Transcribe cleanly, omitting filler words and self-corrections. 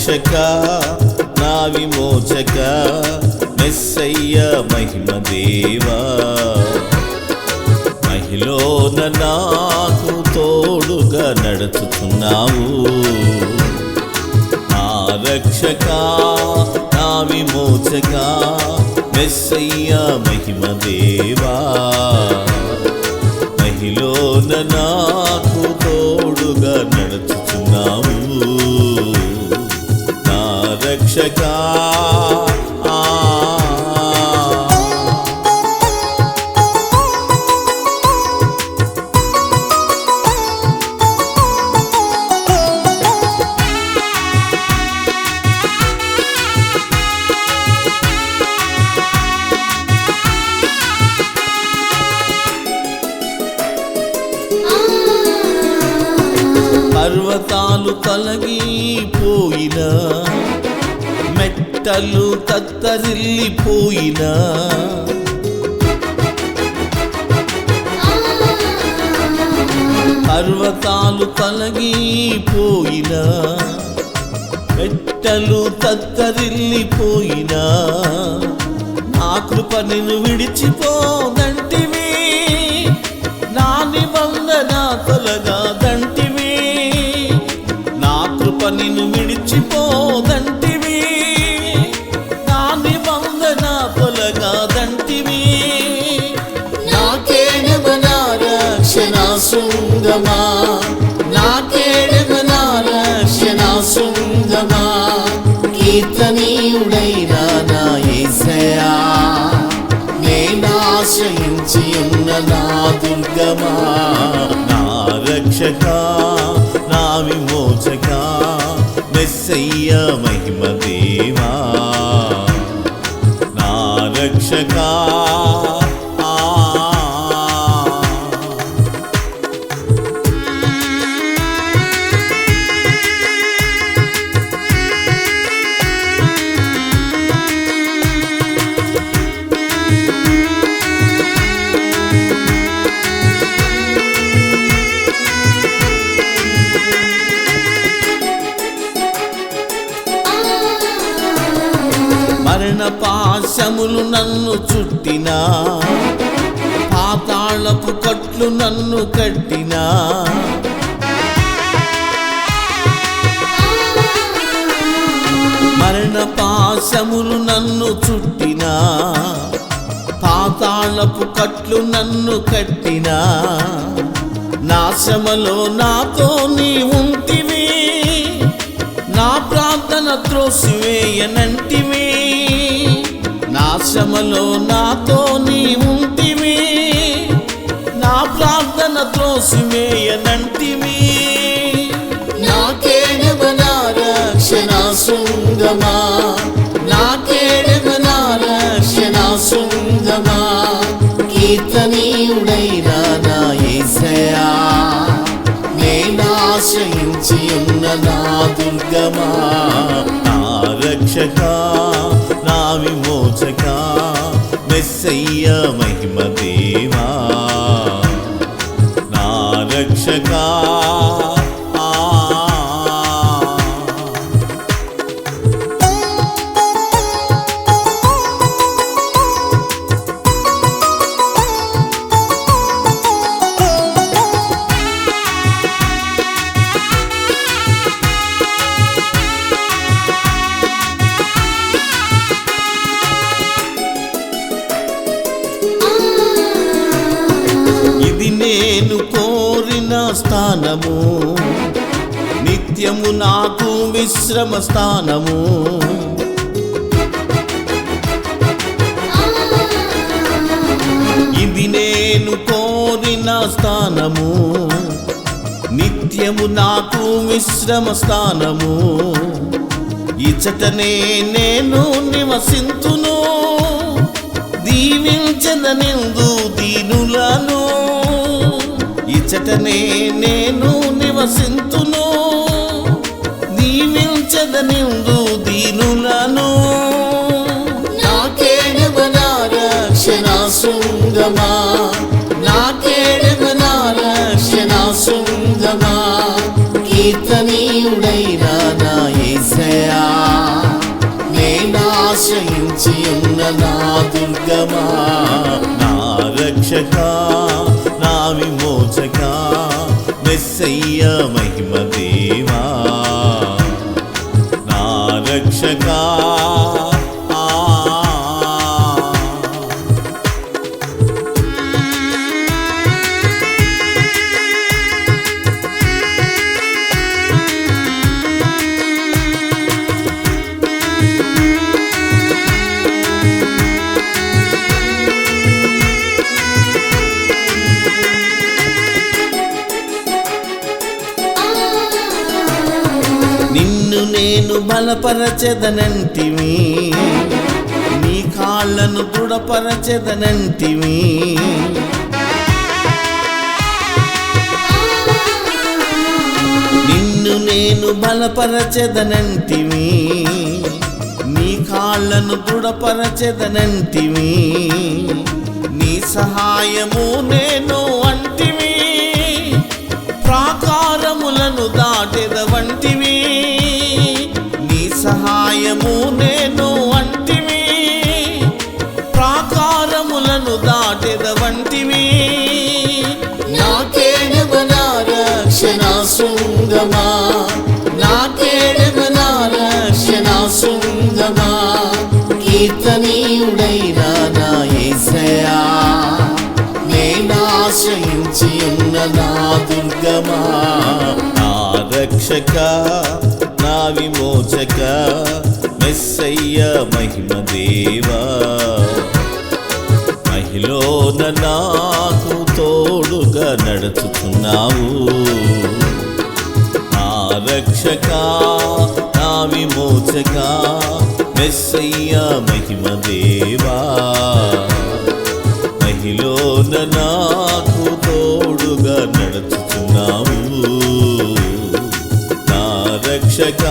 రక్షక నా విమోచక మెస్సయ్య మహిమ దేవా మహిలోన నాకు తోడుగా నడుచుతున్నావు నా రక్షక నా విమోచక మెస్సయ్య మహిమ దేవా మహిలోన నాకు తోడుగా నడుచుతున్నావు నా రక్షక పర్వతాలు తొలగిపోయినా మెట్టలు తత్తరిల్లిపోయినా పర్వతాలు తొలగిపోయినా మెట్టలు తత్తరిల్లిపోయినా నా కృప నిన్ను విడిచిపోదంటివి నా నిబంధన తొలగాదంటివి నిన్ను విడిచిపోదంటివి నా నిబంధన తొలగాదంటివి నాకేడమ నా రక్షణ శృంగమా నాకేడమ నా రక్షణ శృంగమా కీర్తనీయుడైన నా యేసయ్యా నేనాశ్రయించి ఉన్న నా దుర్గమా నా రక్షక నా విమోచక మెస్సయ్య మహిమ దేవా నా రక్షక మరణ పాశములు నన్ను చుట్టినా పాతాళపు కట్లు నన్ను కట్టినా మరణ పాశములు నన్ను చుట్టినా పాతాళపు కట్లు నన్ను కట్టినా నా శ్రమలో నాతో నీ ఉంటివి నా ప్రార్థన త్రోసివేయనంటివి నా శ్రమలో నాతో నీ ఉంటివి నా ప్రార్థన త్రోసివేయనంటివి నాకేడమ నా రక్షణ శృంగమా నాకేడమ నా రక్షణ శృంగమా కీర్తనీయుడైన నా యేసయ్యా నేనాశ్రయించి ఉన్న నా దుర్గమా నా రక్షక నా విమోచక మెస్సయ్య మహిమ దేవా నా రక్షక నేను కోరిన స్థానము నిత్యము నాకు విశ్రమ స్థానము ఇది నేను కోరిన స్థానము నిత్యము నాకు విశ్రమ స్థానము ఇచ్చటనే నేను నివసింతును దీవించదనెందు దీనులను ఇచ్చటనే నేను నివసింతును దీవించదనెందు దీనులను నాకేడమ నా రక్షణ శృంగమా నాకేడమ నా రక్షణ శృంగమా కీర్తనీయుడైన నా యేసయ్యా రక్షక నా విమోచక మెస్సయ్య మహిమ దేవా నా రక్షక నిన్ను నేను బలపరచెదనంటివి నీ కాళ్ళను దృఢపరచెదనంటివి నిన్ను నేను బలపరచెదనంటివి నీ కాళ్ళను దృఢపరచెదనంటివి నీ సహాయము నేను అంటివి ప్రాకారములను దాటెదవంటివి నీ సహాయము నేను అంటివి ప్రాకారములను దాటెదవంటివి నా కేడమ నా రక్షణ శృంగమా నా కేడమ నా రక్షణ శృంగమా కీర్తనీయుడైన నా యేసయ్యా ఆశ్రయించి ఉన్న నా దుర్గమా నా రక్షక నా విమోచక మెస్సయ్య మహిమ దేవా మహిలోన నాకు తోడుగా నడుచుతున్నావు నా రక్షక నా విమోచక మెస్సయ్య మహిమ దేవా మహిలోన నాకు తోడుగా నడుచుచున్నావు నా రక్షక